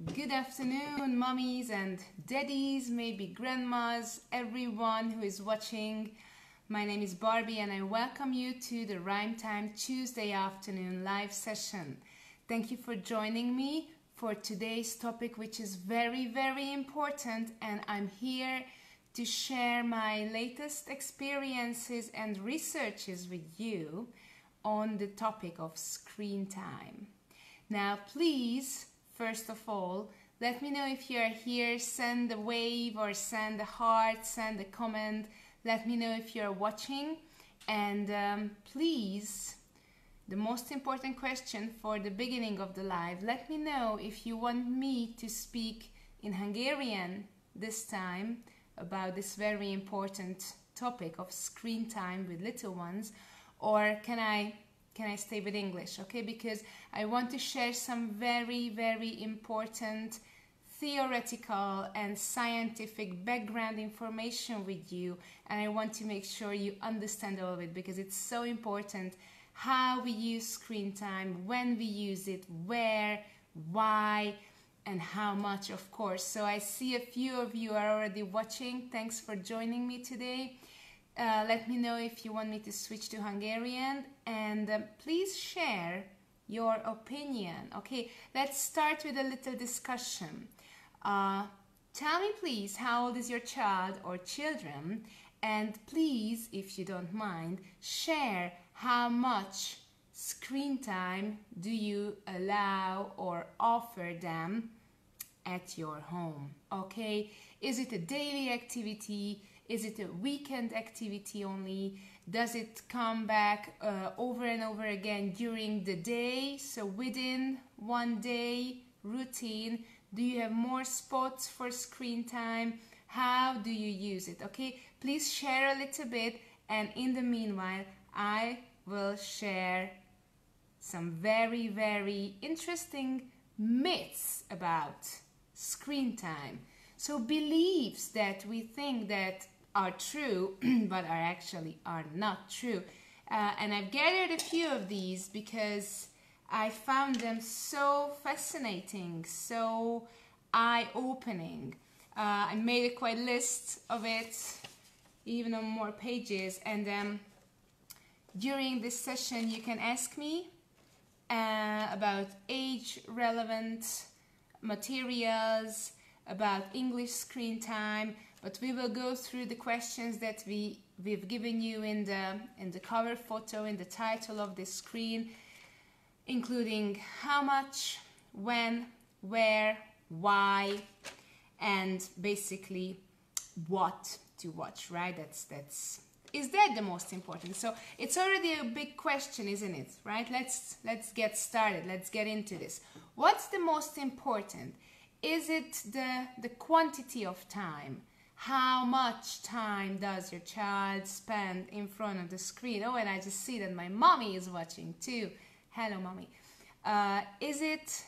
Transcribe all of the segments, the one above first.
Good afternoon, mummies and daddies, maybe grandmas, everyone who is watching. My name is Barbie and I welcome you to the Rhyme Time Tuesday afternoon live session. Thank you for joining me for today's topic, which is very, very important, and I'm here to share my latest experiences and researches with you on the topic of screen time. Now, please, first of all, let me know if you are here. Send a wave or send a heart, send a comment. Let me know if you are watching. And please, the most important question for the beginning of the live, let me know if you want me to speak in Hungarian this time about this very important topic of screen time with little ones, or can I stay with English, okay? Because I want to share some very, very important theoretical and scientific background information with you, and I want to make sure you understand all of it, because it's so important how we use screen time, when we use it, where, why, and how much, of course. So I see a few of you are already watching. Thanks for joining me today. Let me know if you want me to switch to Hungarian, and please share your opinion. Okay, let's start with a little discussion. Tell me please, how old is your child or children, and please, if you don't mind, share how much screen time do you allow or offer them at your home. Okay, is it a daily activity? Is it a weekend activity only? Does it come back over and over again during the day? So within one day routine, do you have more spots for screen time? How do you use it? Okay, please share a little bit, and in the meanwhile, I will share some very, very interesting myths about screen time. So beliefs that we think that are true, but are not true. And I've gathered a few of these because I found them so fascinating, so eye-opening. I made a quite list of it, even on more pages, and during this session you can ask me about age-relevant materials, about English screen time, but we will go through the questions that we've given you in the cover photo, in the title of this screen, including how much, when, where, why, and basically what to watch, right? Is that the most important? So it's already a big question, isn't it? Right? Let's get started. Let's get into this. What's the most important? Is it the quantity of time? How much time does your child spend in front of the screen? Oh, and I just see that my mommy is watching too. Hello, mommy. Is it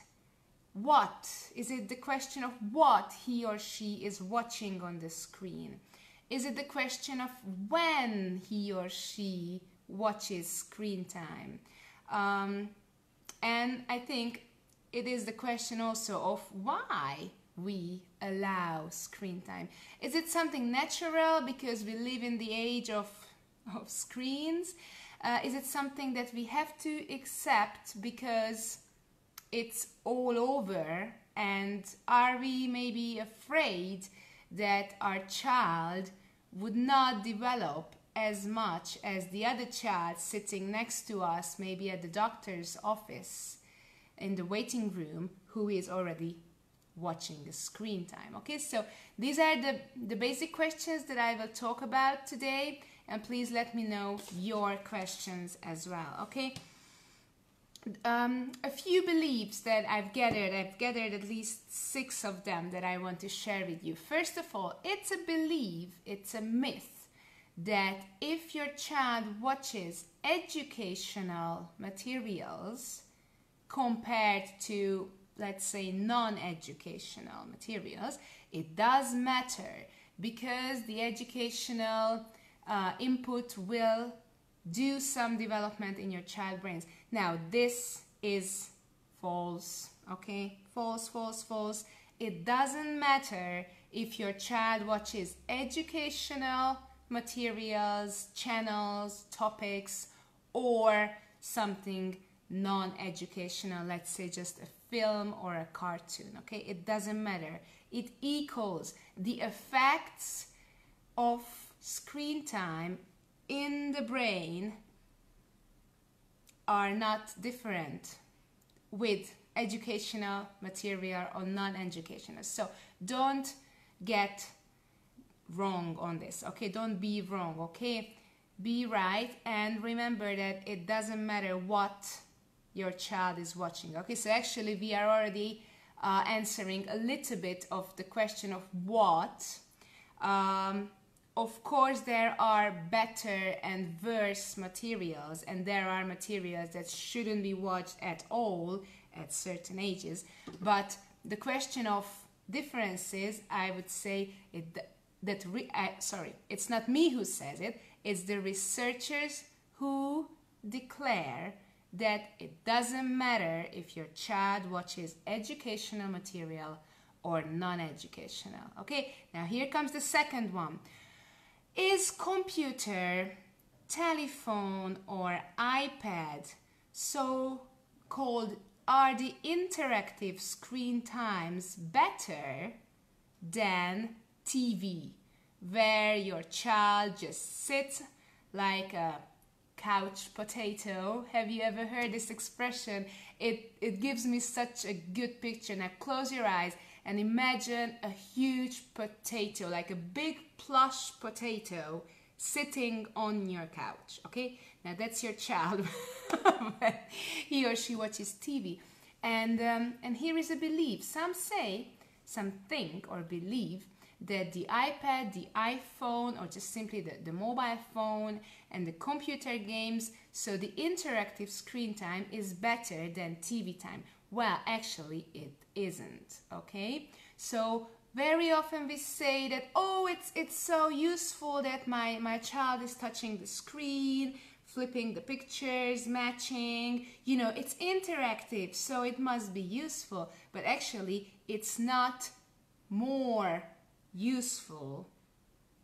what? Is it the question of what he or she is watching on the screen? Is it the question of when he or she watches screen time? And I think it is the question also of why we allow screen time. Is it something natural because we live in the age of screens? Is it something that we have to accept because it's all over? And are we maybe afraid that our child would not develop as much as the other child sitting next to us, maybe at the doctor's office in the waiting room, who is already watching the screen time? Okay, so these are the basic questions that I will talk about today, and please let me know your questions as well. Okay, a few beliefs that I've gathered at least 6 of them that I want to share with you. First of all, it's a belief, it's a myth that if your child watches educational materials compared to, let's say, non-educational materials, it does matter, because the educational input will do some development in your child brains. Now, this is false, okay? False, false, false. It doesn't matter if your child watches educational materials, channels, topics, or something non-educational, let's say just a film or a cartoon, okay? It doesn't matter. It equals the effects of screen time in the brain are not different with educational material or non-educational. So don't get wrong on this, okay? Don't be wrong, okay? Be right, and remember that it doesn't matter what your child is watching, okay? So actually we are already answering a little bit of the question of what. Of course there are better and worse materials, and there are materials that shouldn't be watched at all at certain ages, but the question of differences, I would say it's not me who says it, it's the researchers who declare that it doesn't matter if your child watches educational material or non-educational. Okay, now here comes the second one. Is computer, telephone, or iPad so-called, are the interactive screen times better than TV, where your child just sits like a couch potato? Have you ever heard this expression? It gives me such a good picture. Now close your eyes and imagine a huge potato, like a big plush potato sitting on your couch, okay? Now that's your child when he or she watches TV. And here is a belief. Some think or believe that the iPad, the iPhone, or just simply the mobile phone and the computer games, so the interactive screen time is better than TV time. Well, actually it isn't, okay? So very often we say that, oh, it's so useful that my child is touching the screen, flipping the pictures, matching, you know, it's interactive, so it must be useful. But actually it's not more useful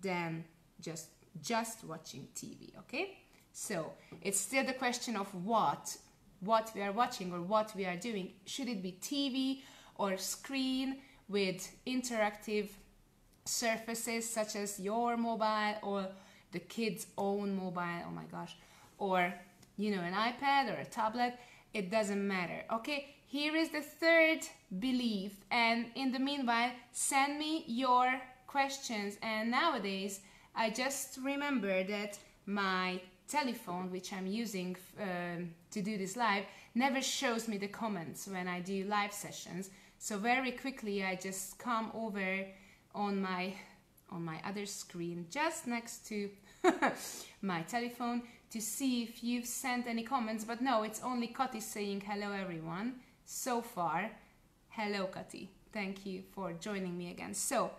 than just watching TV, okay? So it's still the question of what we are watching or what we are doing. Should it be TV or screen with interactive surfaces such as your mobile or the kid's own mobile, oh my gosh, or, you know, an iPad or a tablet? It doesn't matter, okay? Here is the third belief, and in the meanwhile, send me your questions. And nowadays, I just remember that my telephone, which I'm using to do this live, never shows me the comments when I do live sessions. So very quickly, I just come over on my other screen, just next to my telephone, to see if you've sent any comments. But no, it's only Kati saying hello everyone so far. Hello Kati, thank you for joining me again. So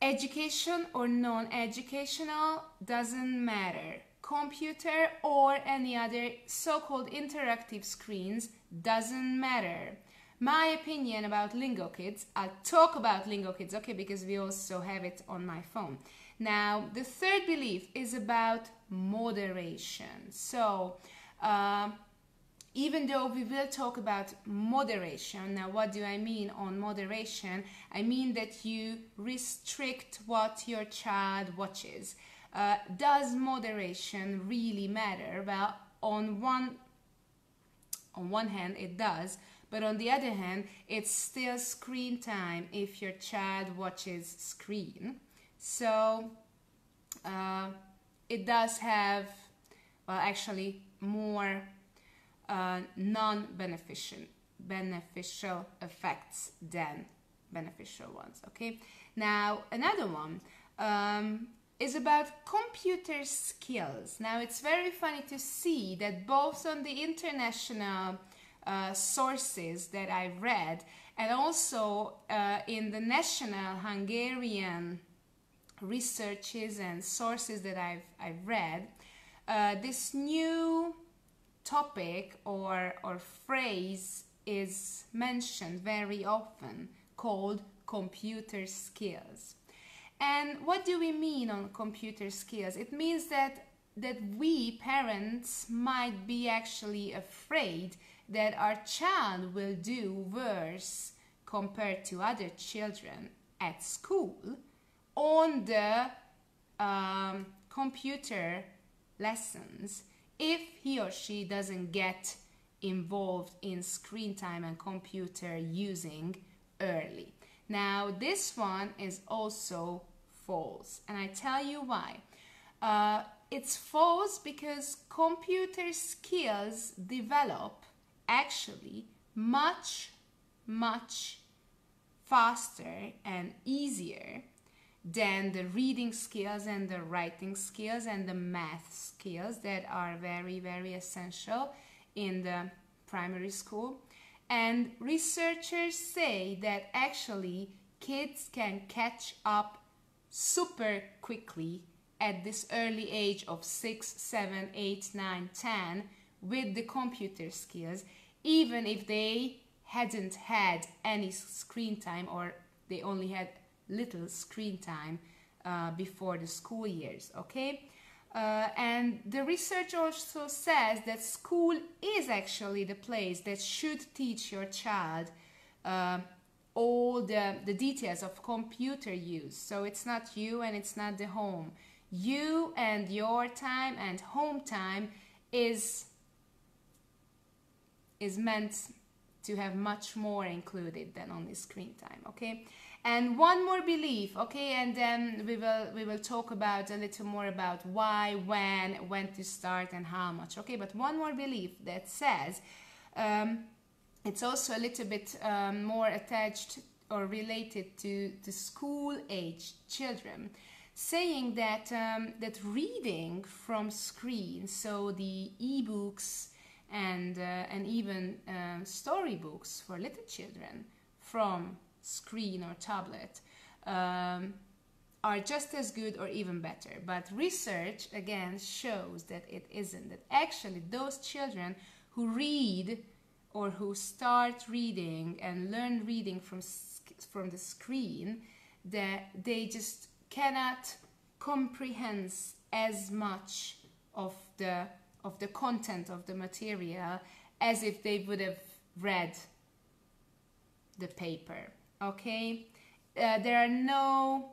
education or non-educational doesn't matter. Computer or any other so-called interactive screens doesn't matter. My opinion about Lingo Kids, I'll talk about Lingo Kids, okay, because we also have it on my phone. Now, the third belief is about moderation. So, even though we will talk about moderation, now what do I mean on moderation? I mean that you restrict what your child watches. Does moderation really matter? Well, on one hand it does, but on the other hand, it's still screen time if your child watches screen. So it does have, well, actually more beneficial effects than beneficial ones, okay? Now, another one is about computer skills. Now, it's very funny to see that both on the international sources that I've read and also in the national Hungarian researches and sources that I've read, this new topic or phrase is mentioned very often, called computer skills. And what do we mean on computer skills? It means that we parents might be actually afraid that our child will do worse compared to other children at school on the computer lessons if he or she doesn't get involved in screen time and computer using early. Now this one is also false, and I tell you why. It's false because computer skills develop actually much faster and easier than the reading skills and the writing skills and the math skills that are very, very essential in the primary school. And researchers say that actually kids can catch up super quickly at this early age of 6, 7, 8, 9, 10 with the computer skills, even if they hadn't had any screen time or they only had little screen time before the school years, okay? And the research also says that school is actually the place that should teach your child all the details of computer use. So it's not you and it's not the home. You and your time and home time is meant to have much more included than only screen time, okay? And one more belief, okay, and then we will talk about a little more about why, when to start and how much, okay? But one more belief that says it's also a little bit more attached or related to school-age children, saying that that reading from screen, so the e-books and even storybooks for little children from screen or tablet are just as good or even better. But research again shows that it isn't, that actually those children who read or who start reading and learn reading from the screen, that they just cannot comprehend as much of the content of the material as if they would have read the paper, okay? There are no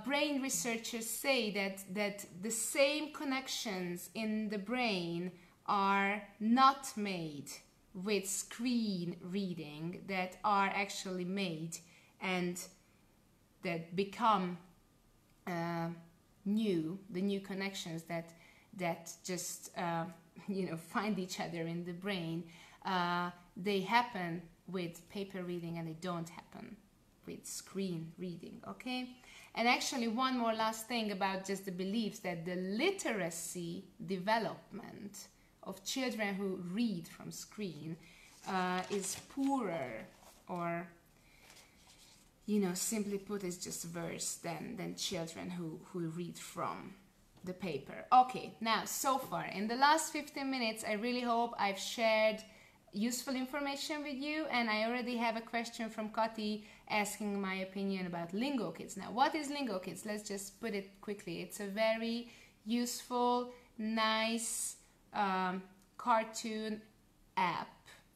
brain researchers say that the same connections in the brain are not made with screen reading that are actually made and that become the new connections that just find each other in the brain. They happen with paper reading and they don't happen with screen reading, okay? And actually one more last thing about just the beliefs, that the literacy development of children who read from screen is poorer, or simply put, is just worse than children who read from the paper. Okay, now so far in the last 15 minutes I really hope I've shared useful information with you, and I already have a question from Kati asking my opinion about Lingo Kids. Now, what is Lingo Kids? Let's just put it quickly. It's a very useful, nice cartoon app.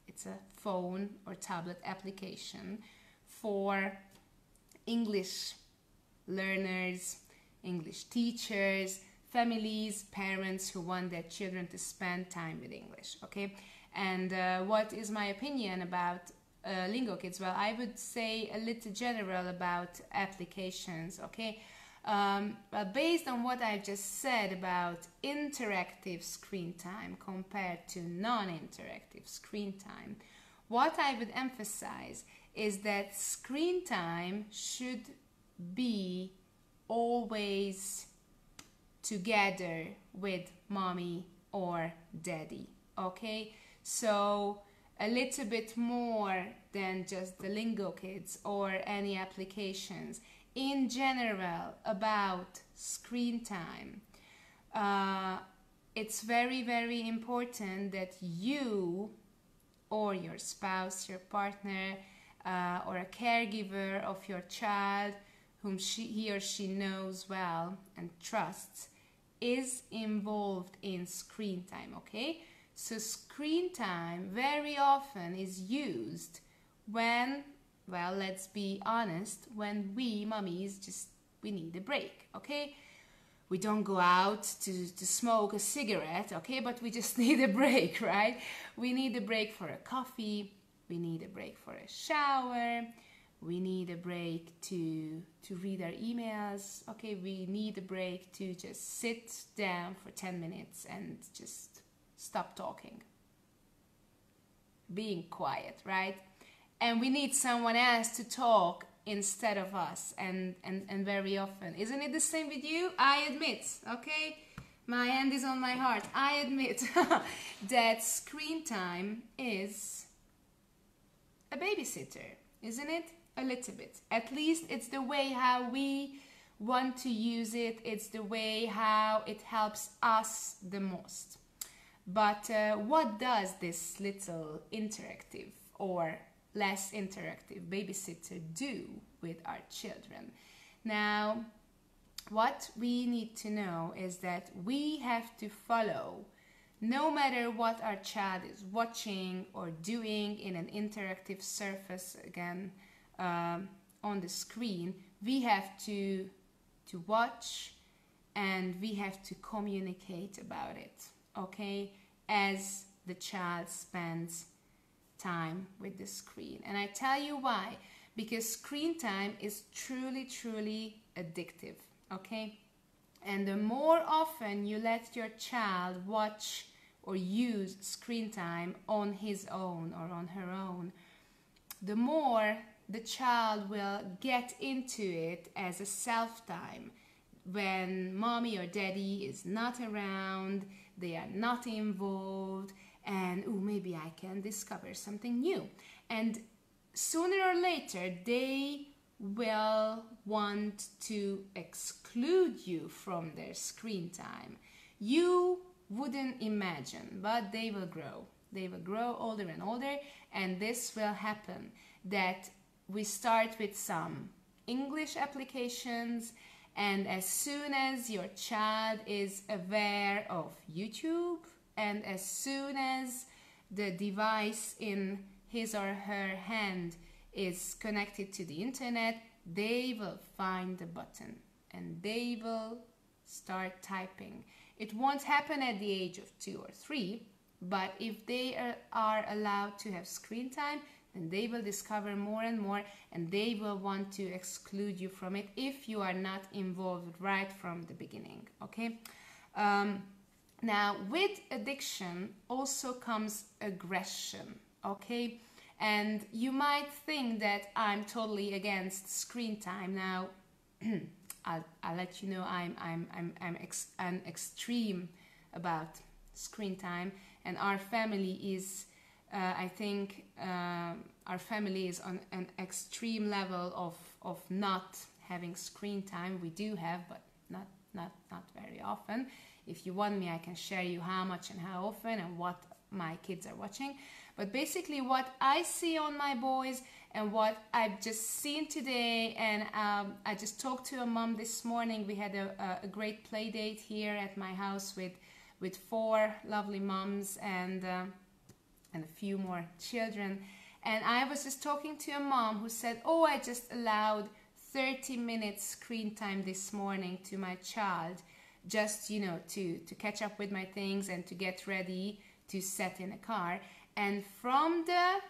It's a phone or tablet application for English learners, English teachers, families, parents who want their children to spend time with English, okay? And what is my opinion about Lingo Kids? Well, I would say a little general about applications, okay? But based on what I've just said about interactive screen time compared to non-interactive screen time, what I would emphasize is that screen time should be always together with mommy or daddy, okay? So a little bit more than just the Lingo Kids or any applications. In general, about screen time, it's very, very important that you or your spouse, your partner, or a caregiver of your child whom he or she knows well and trusts is involved in screen time, okay? So screen time very often is used when, well, let's be honest, when we mummies we need a break, okay? We don't go out to smoke a cigarette, okay? But we just need a break, right? We need a break for a coffee. We need a break for a shower. We need a break to read our emails, okay? We need a break to just sit down for 10 minutes and just stop talking. Being quiet, right? And we need someone else to talk instead of us, and very often. Isn't it the same with you? I admit, okay? My hand is on my heart. I admit that screen time is a babysitter, isn't it? A little bit. At least it's the way how we want to use it. It's the way how it helps us the most. But what does this little interactive or less interactive babysitter do with our children? Now, what we need to know is that we have to follow, no matter what our child is watching or doing in an interactive surface, again, on the screen, we have to watch and we have to communicate about it, okay, as the child spends time with the screen. And I tell you why. Because screen time is truly, truly addictive, okay? And the more often you let your child watch or use screen time on his own or on her own, the more the child will get into it as a self-time. When mommy or daddy is not around, they are not involved, and maybe I can discover something new. And sooner or later, they will want to exclude you from their screen time. You wouldn't imagine, but they will grow. They will grow older and older, and this will happen. That we start with some English applications, and as soon as your child is aware of YouTube, and as soon as the device in his or her hand is connected to the internet, they will find the button and they will start typing. It won't happen at the age of 2 or 3, but if they are allowed to have screen time, then they will discover more and more, and they will want to exclude you from it if you are not involved right from the beginning, okay? Now, with addiction also comes aggression, okay? And you might think that I'm totally against screen time. Now, I'll let you know I'm extreme about screen time, and our family is, I think, our family is on an extreme level of not having screen time. We do have, but not very often. If you want me, I can share you how much and how often and what my kids are watching. But basically what I see on my boys and what I've just seen today, and I just talked to a mom this morning. We had a great play date here at my house with 4 lovely moms and a few more children. And I was just talking to a mom who said, I just allowed 30 minutes screen time this morning to my child, just, to catch up with my things and to get ready to set in a car. And from the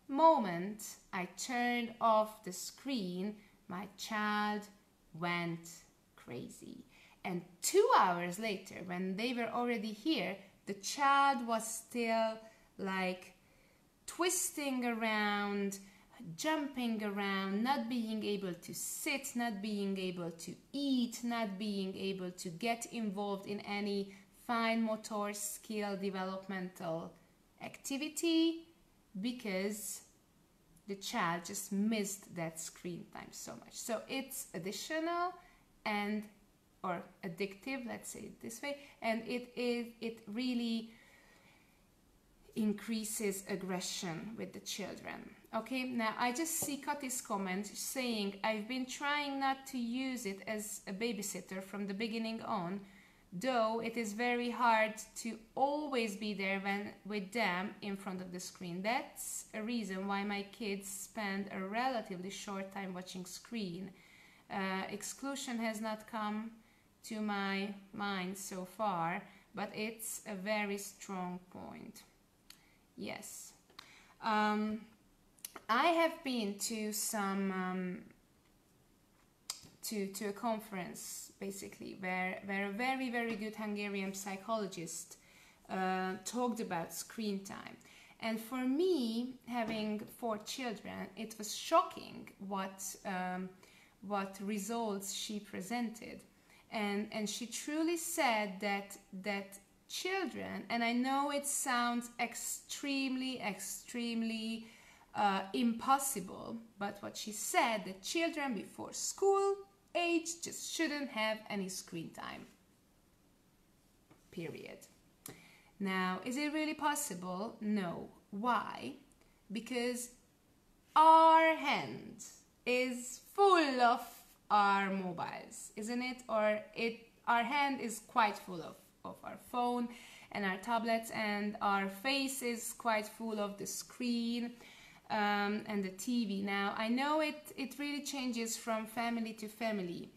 moment I turned off the screen, my child went crazy. And 2 hours later, when they were already here, the child was still like twisting around, jumping around, not being able to sit, not being able to eat, not being able to get involved in any fine motor skill developmental activity, because the child just missed that screen time so much. So it's additional and or addictive, let's say it this way, and it really, increases aggression with the children. Okay, now I just see Kati's comment saying, I've been trying not to use it as a babysitter from the beginning on, though it is very hard to always be there with them in front of the screen. That's a reason why my kids spend a relatively short time watching screen. Exclusion has not come to my mind so far, but it's a very strong point. Yes. I have been to some to a conference basically where a very, very good Hungarian psychologist talked about screen time. And for me, having 4 children, it was shocking what results she presented. And she truly said that children, and I know it sounds extremely impossible, but what she said, that children before school age just shouldn't have any screen time. Period. Now, is it really possible? No. Why? Because our hand is full of our mobiles, isn't it? Or our hand is quite full of our phone and our tablets, and our face is quite full of the screen and the TV. Now, I know it really changes from family to family,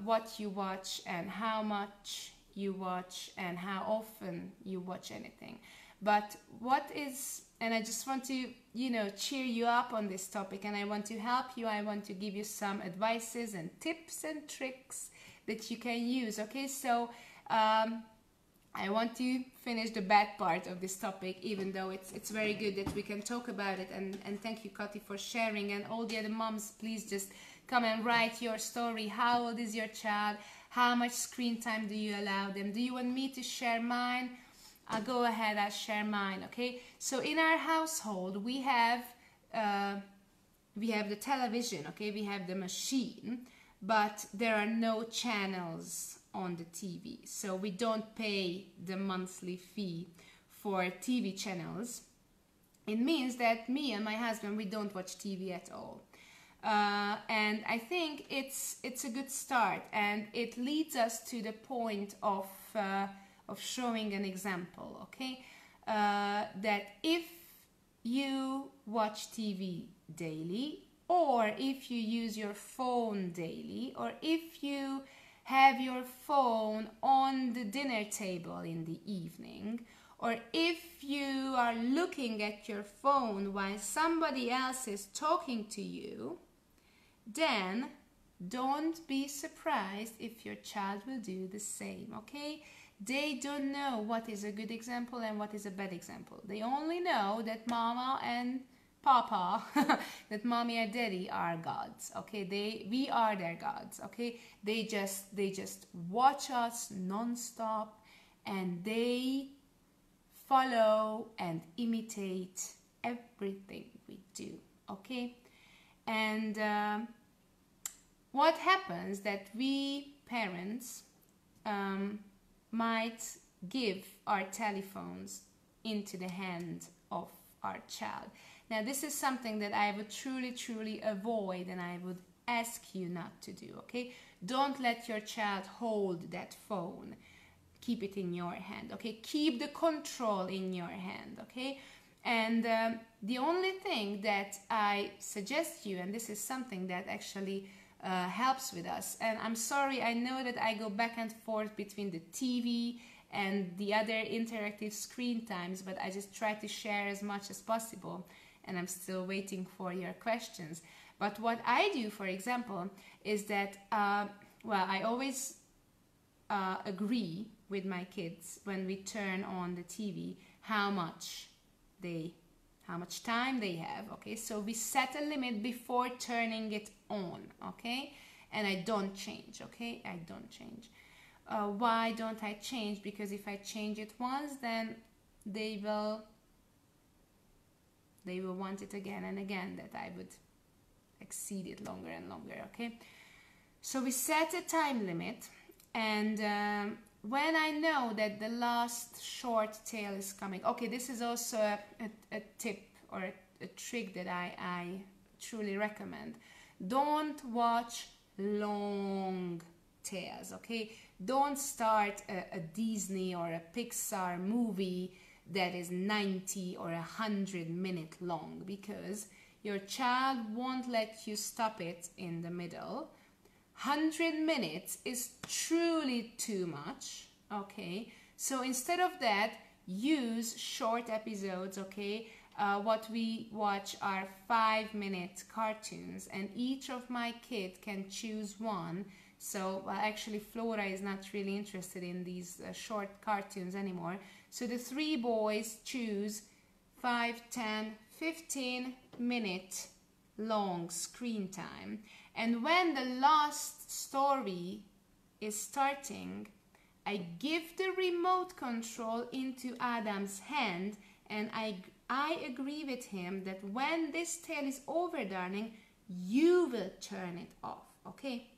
what you watch and how much you watch and how often you watch anything. But what is, and I just want to, cheer you up on this topic, and I want to help you. I want to give you some advices and tips and tricks that you can use. Okay, so I want to finish the bad part of this topic, even though it's very good that we can talk about it. And thank you, Kati, for sharing. And all the other moms, please just come and write your story. How old is your child? How much screen time do you allow them? Do you want me to share mine? I'll go ahead, I'll share mine, okay? So in our household, we have the television, okay? We have the machine, but there are no channels on the TV. So we don't pay the monthly fee for TV channels. It means that me and my husband, we don't watch TV at all. And I think it's a good start, and it leads us to the point of showing an example, okay? That if you watch TV daily, or if you use your phone daily, or if you have your phone on the dinner table in the evening, or if you are looking at your phone while somebody else is talking to you, then don't be surprised if your child will do the same, okay? They don't know what is a good example and what is a bad example. They only know that mama and papa, that mommy and daddy are gods, okay? We are their gods, okay? They just watch us non-stop, and they follow and imitate everything we do, okay? And what happens that we parents might give our telephones into the hand of our child. Now, this is something that I would truly avoid, and I would ask you not to do, okay? Don't let your child hold that phone. Keep it in your hand, okay? Keep the control in your hand, okay? And the only thing that I suggest you, and this is something that actually helps with us, and I'm sorry, I know that I go back and forth between the TV and the other interactive screen times, but I just try to share as much as possible, and I'm still waiting for your questions. But what I do, for example, is that, I always agree with my kids when we turn on the TV how much time they have, okay? So we set a limit before turning it on, okay? And I don't change, okay? I don't change. Why don't I change? Because if I change it once, then they will want it again and again, that I would exceed it longer and longer, okay? So we set a time limit, and when I know that the last short tale is coming, okay, this is also a tip or a trick that I truly recommend. Don't watch long tales, okay? Don't start a Disney or a Pixar movie that is 90 or 100-minute long, because your child won't let you stop it in the middle. 100 minutes is truly too much, okay? So instead of that, use short episodes, okay? What we watch are 5-minute cartoons, and each of my kids can choose one. So, well, actually Flora is not really interested in these short cartoons anymore. So the 3 boys choose 5, 10, 15-minute long screen time. And when the last story is starting, I give the remote control into Adam's hand, and I agree with him that when this tale is over, darling, you will turn it off, okay?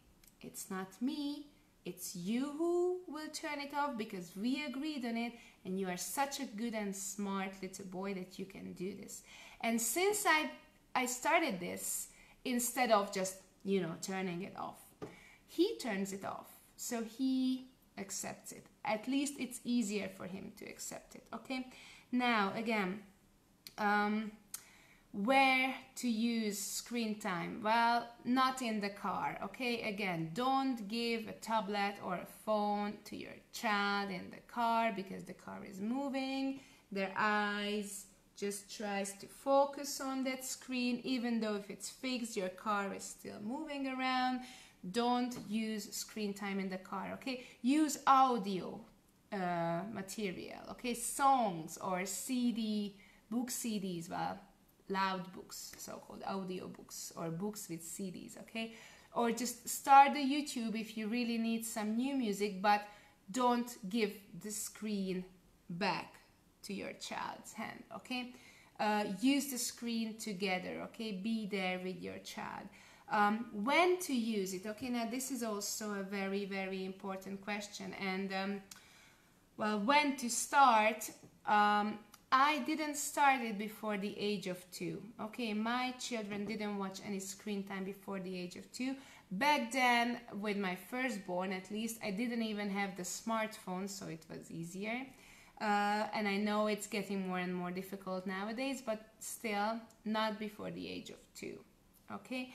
It's not me, it's you who will turn it off, because we agreed on it, and you are such a good and smart little boy that you can do this. And since I started this, instead of just, you know, turning it off, he turns it off, so he accepts it. At least it's easier for him to accept it, okay? Now, again, where to use screen time? Well, not in the car, okay? Again, don't give a tablet or a phone to your child in the car, because the car is moving. Their eyes just tries to focus on that screen, even though if it's fixed, your car is still moving around. Don't use screen time in the car, okay? Use audio material, okay? Songs or book CDs, well, loud books, so-called audio books, or books with CDs, okay? Or just start the YouTube if you really need some new music, but don't give the screen back to your child's hand, okay? Use the screen together, okay? Be there with your child. When to use it, okay? Now this is also a very, very important question, and well, when to start? I didn't start it before the age of 2, okay? My children didn't watch any screen time before the age of 2. Back then, with my firstborn at least, I didn't even have the smartphone, so it was easier. And I know it's getting more and more difficult nowadays, but still not before the age of 2, okay?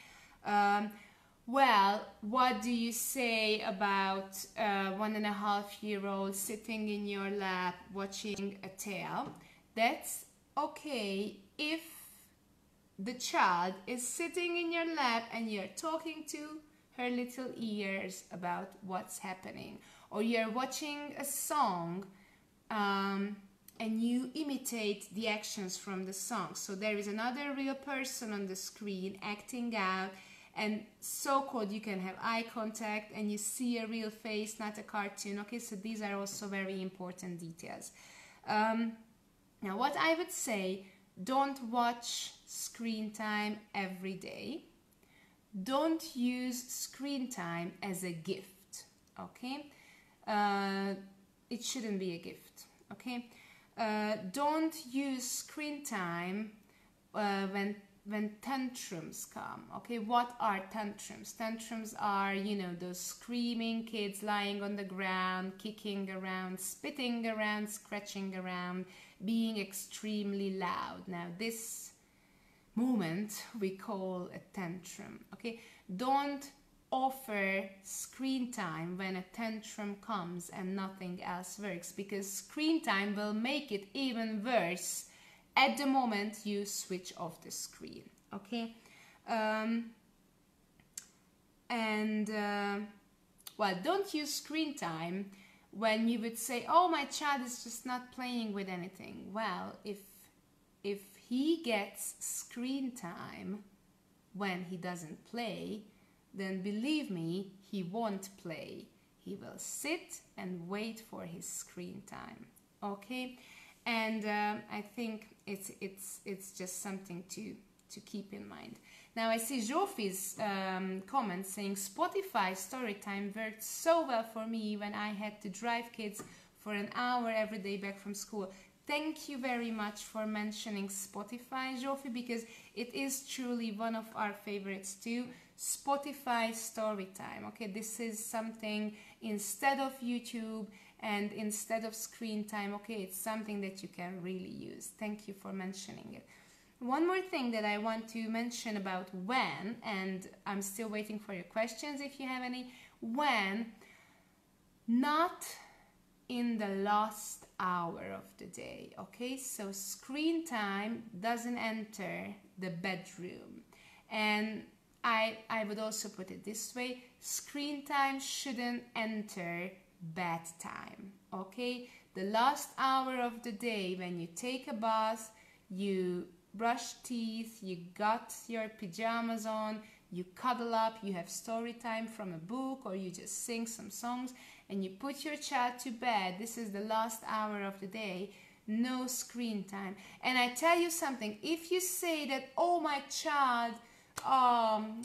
Well, what do you say about a 1.5-year-old sitting in your lap watching a tale? That's okay if the child is sitting in your lap and you're talking to her little ears about what's happening, or you're watching a song and you imitate the actions from the song. So there is another real person on the screen acting out, and so-called you can have eye contact and you see a real face, not a cartoon, okay? So these are also very important details. Now, what I would say, don't watch screen time every day. Don't use screen time as a gift, okay? It shouldn't be a gift, okay? Don't use screen time when tantrums come, okay? What are tantrums? Tantrums are, you know, those screaming kids lying on the ground, kicking around, spitting around, scratching around, being extremely loud. Now, this moment we call a tantrum, okay? Don't offer screen time when a tantrum comes and nothing else works, because screen time will make it even worse at the moment you switch off the screen, okay? Well, don't use screen time when you would say, oh, my child is just not playing with anything. Well, if he gets screen time when he doesn't play, then believe me, he won't play. He will sit and wait for his screen time, okay? And I think it's just something to keep in mind. Now I see Jofi's comment saying Spotify Storytime worked so well for me when I had to drive kids for an hour every day back from school. Thank you very much for mentioning Spotify, Jofi, because it is truly one of our favorites too. Spotify Storytime. Okay, this is something instead of YouTube and instead of Screentime. Okay, it's something that you can really use. Thank you for mentioning it. One more thing that I want to mention about when, and I'm still waiting for your questions if you have any. When, not in the last hour of the day, okay? So screen time doesn't enter the bedroom. And I would also put it this way, screen time shouldn't enter bedtime, okay? The last hour of the day, when you take a bath, you brush teeth, you got your pajamas on, you cuddle up, you have story time from a book, or you just sing some songs, and you put your child to bed. This is the last hour of the day. No screen time. And I tell you something, if you say that, oh, my child,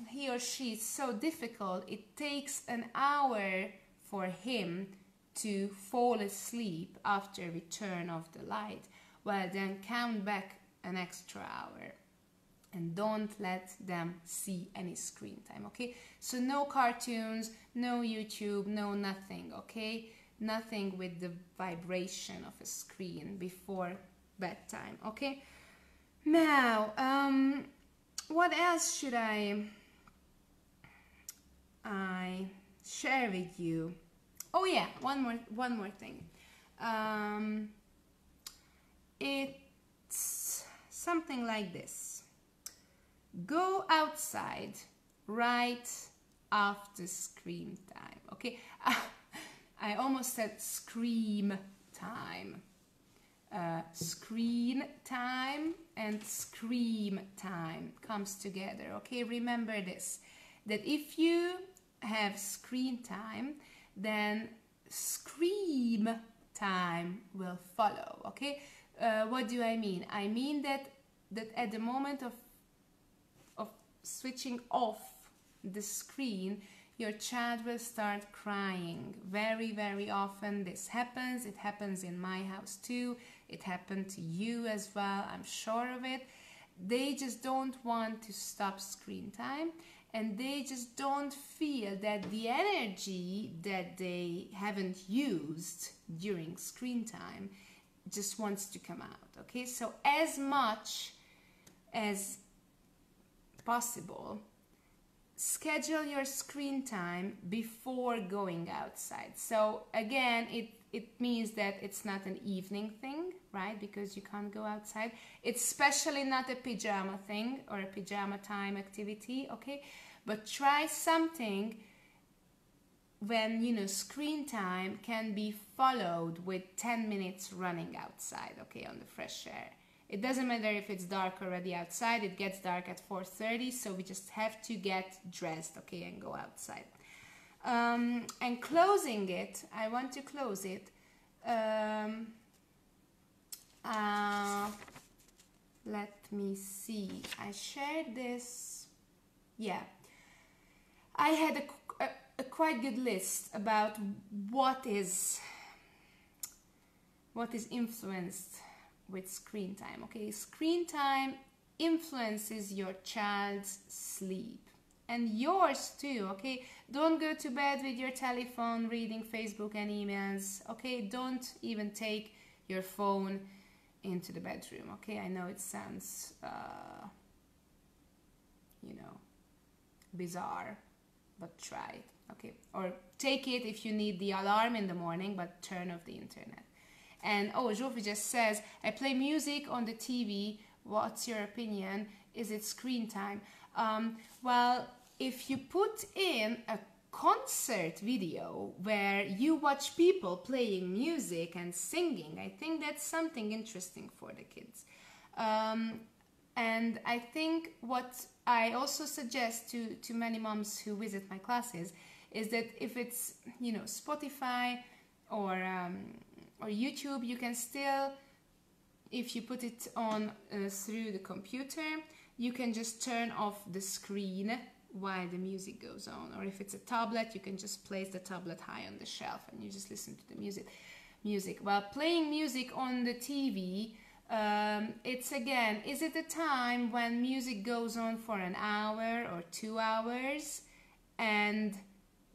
he or she is so difficult, it takes an hour for him to fall asleep after return of the light, well, then count back an extra hour and don't let them see any screen time, okay? So no cartoons, no YouTube, no nothing, okay? Nothing with the vibration of a screen before bedtime, okay? Now, what else should I share with you? Oh yeah, one more thing. It's something like this. Go outside right after screen time, okay? I almost said scream time. Screen time and scream time comes together, okay? Remember this, that if you have screen time, then scream time will follow, okay? What do I mean? I mean that at the moment of switching off the screen, your child will start crying. Very, very often this happens. It happens in my house too. It happened to you as well, I'm sure of it. They just don't want to stop screen time, and they just don't feel that the energy that they haven't used during screen time just wants to come out, okay? So as much as possible, schedule your screen time before going outside. So again, it means that it's not an evening thing, right? Because you can't go outside. It's especially not a pajama thing or a pajama time activity, okay? But try something when, you know, screen time can be followed with 10 minutes running outside, okay, on the fresh air. It doesn't matter if it's dark already outside. It gets dark at 4:30, so we just have to get dressed, okay, and go outside. And closing it, I want to close it. Let me see. I shared this. Yeah. I had a quite good list about what is influenced with screen time, okay? Screen time influences your child's sleep and yours too, okay? Don't go to bed with your telephone reading Facebook and emails, okay? Don't even take your phone into the bedroom, okay? I know it sounds, you know, bizarre, but try it, okay? Or take it if you need the alarm in the morning, but turn off the internet. And oh, Jofi just says, I play music on the TV. What's your opinion? Is it screen time? Well, if you put in a concert video where you watch people playing music and singing, I think that's something interesting for the kids. And I think what I also suggest to many moms who visit my classes is that if it's, you know, Spotify or YouTube, you can still, if you put it on through the computer, you can just turn off the screen while the music goes on. Or if it's a tablet, you can just place the tablet high on the shelf and you just listen to the music. While playing music on the TV, it's again, is it a time when music goes on for an hour or 2 hours and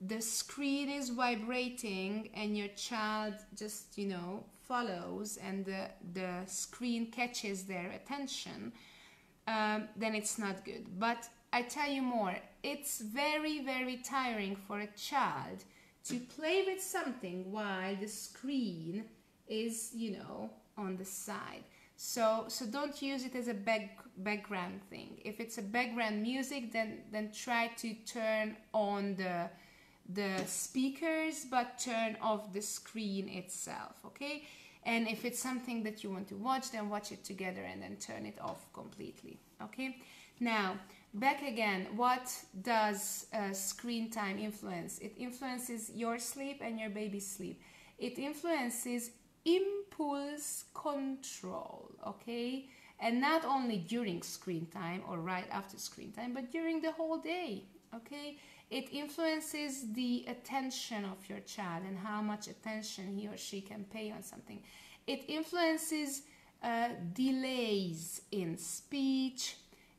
the screen is vibrating and your child just, you know, follows and the screen catches their attention, then it's not good. But I tell you more, it's very, very tiring for a child to play with something while the screen is, you know, on the side. So don't use it as a background thing. If it's a background music, then try to turn on the speakers, but turn off the screen itself, okay? And if it's something that you want to watch, then watch it together and then turn it off completely, okay? Now, back again, what does screen time influence? It influences your sleep and your baby's sleep. It influences impulse control, okay? And not only during screen time or right after screen time, but during the whole day, okay? It influences the attention of your child and how much attention he or she can pay on something. It influences delays in speech,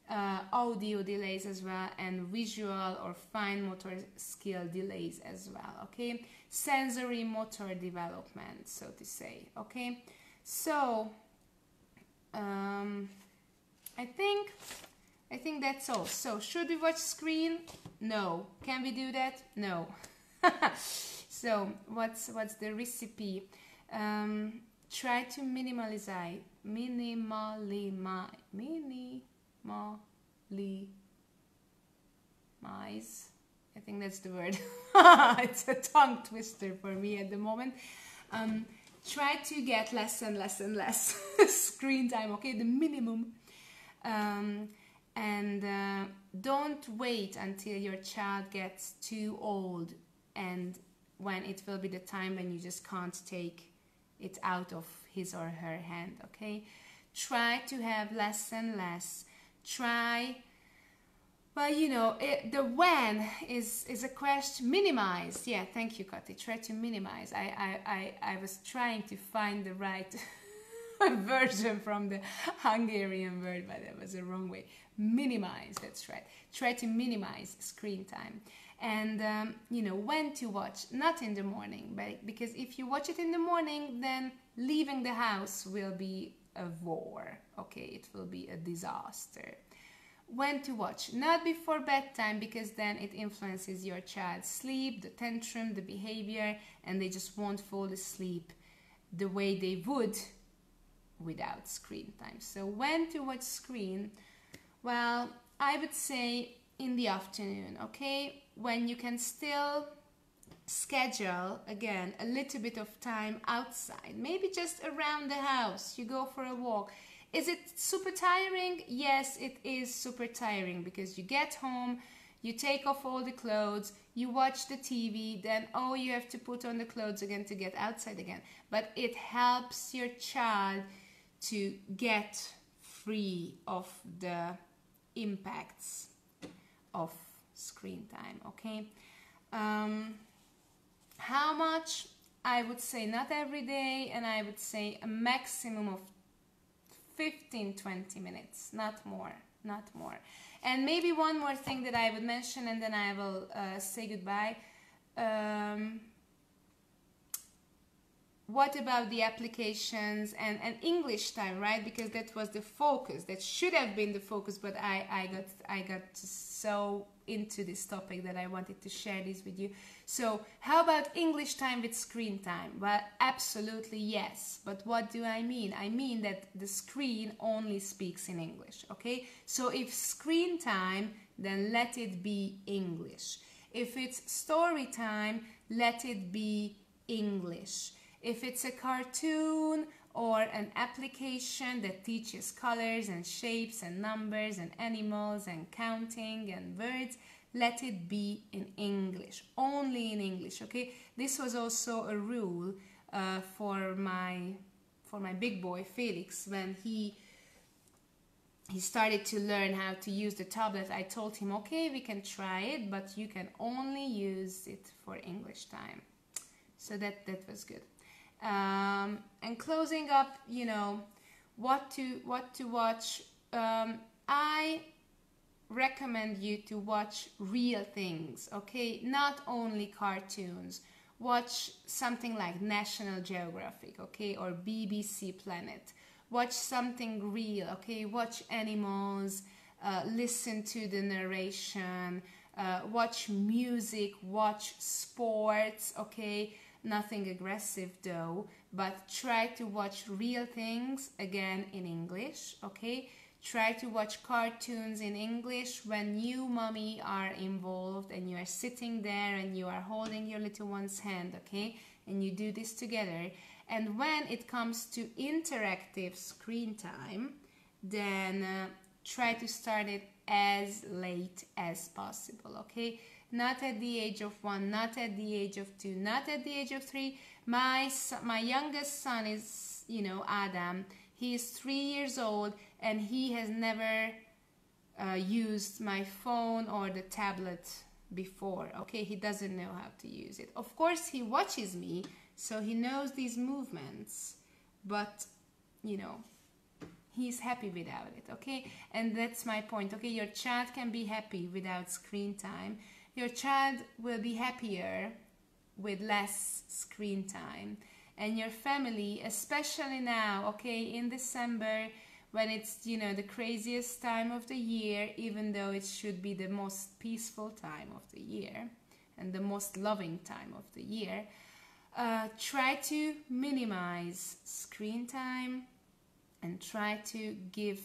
audio delays as well, and visual or fine motor skill delays as well, okay? Sensory motor development, so to say, okay? So, I think that's all. So, should we watch screen? No. Can we do that? No. So, what's the recipe? Try to minimize. I think that's the word. It's a tongue twister for me at the moment. Try to get less and less and less screen time, okay? The minimum. And don't wait until your child gets too old and when it will be the time when you just can't take it out of his or her hand, okay? Try to have less and less. Try, well, you know, the when is a question. Minimize. Yeah, thank you, Kati. Try to minimize. I was trying to find the right version from the Hungarian word, but that was the wrong way. Minimize, that's right. Try to minimize screen time. And, you know, when to watch. Not in the morning, but because if you watch it in the morning, then leaving the house will be a war, okay? It will be a disaster. When to watch. Not before bedtime, because then it influences your child's sleep, the tantrum, the behavior, and they just won't fall asleep the way they would without screen time. So when to watch screen? Well, I would say in the afternoon, okay? When you can still schedule, again, a little bit of time outside. Maybe just around the house. You go for a walk. Is it super tiring? Yes, it is super tiring because you get home, you take off all the clothes, you watch the TV, then oh, you have to put on the clothes again to get outside again. But it helps your child to get free of the impacts of screen time, okay? How much? I would say not every day, and I would say a maximum of 15-20 minutes, not more. And maybe one more thing that I would mention, and then I will say goodbye. What about the applications and English time, right? Because that was the focus. That should have been the focus, but I got so into this topic that I wanted to share this with you. So how about English time with screen time? Well, absolutely yes. But what do I mean? I mean that the screen only speaks in English, okay? So if screen time, then let it be English. If it's story time, let it be English. If it's a cartoon or an application that teaches colors and shapes and numbers and animals and counting and words, let it be in English, only in English, okay? This was also a rule for my big boy Felix when he he started to learn how to use the tablet, I told him, okay, we can try it, but you can only use it for English time. So that was good. And closing up, you know, what to watch. I recommend you to watch real things, okay? Not only cartoons. Watch something like National Geographic, okay, or BBC Planet. Watch something real, okay? Watch animals, listen to the narration, watch music, watch sports, okay? Nothing aggressive though, but try to watch real things, again in English, okay? Try to watch cartoons in English when you, mommy, are involved and you are sitting there and you are holding your little one's hand, okay? And you do this together. And when it comes to interactive screen time, then try to start it as late as possible, okay? Not at the age of 1, not at the age of 2, not at the age of 3. My youngest son is, you know, Adam. He is 3 years old and he has never used my phone or the tablet before, okay? He doesn't know how to use it. Of course, he watches me, so he knows these movements, but, you know, he's happy without it, okay? And that's my point, okay? Your child can be happy without screen time. Your child will be happier with less screen time. And your family, especially now, okay, in December, when it's, you know, the craziest time of the year, even though it should be the most peaceful time of the year and the most loving time of the year, try to minimize screen time and try to give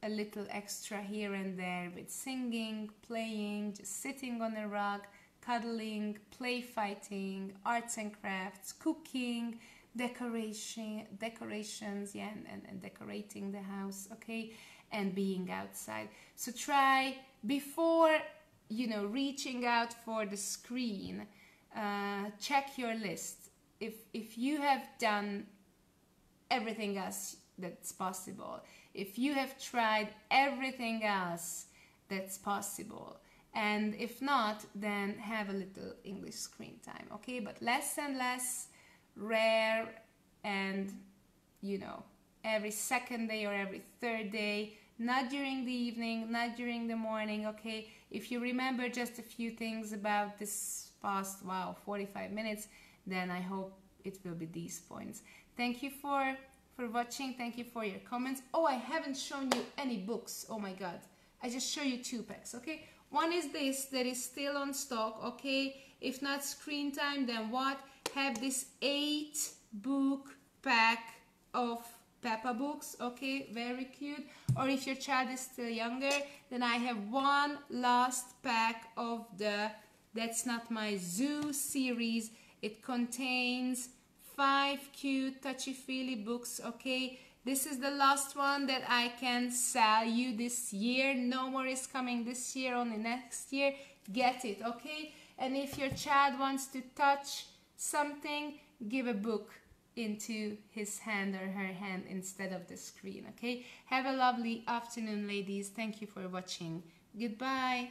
a little extra here and there with singing, playing, just sitting on a rug, cuddling, play fighting, arts and crafts, cooking, decorations, yeah, and decorating the house, okay, and being outside. So try, before, you know, reaching out for the screen, check your list. If you have done everything else that's possible, if you have tried everything else that's possible, and if not, then have a little English screen time, okay? But less and less, rare, and, you know, every second day or every third day, not during the evening, not during the morning, okay? If you remember just a few things about this past, 45 minutes, then I hope it will be these points. Thank you for watching. Thank you for your comments. Oh, I haven't shown you any books. Oh my God. I just show you 2 packs, okay? One is this, that is still on stock, okay? If not screen time, then what? Have this 8-book pack of Peppa books, okay? Very cute. Or if your child is still younger, then I have one last pack of the That's Not My Zoo series. It contains 5 cute touchy-feely books, okay? This is the last one that I can sell you this year. No more is coming this year, only next year. Get it, okay? And if your child wants to touch something, give a book into his hand or her hand instead of the screen, okay? Have a lovely afternoon, ladies. Thank you for watching. Goodbye.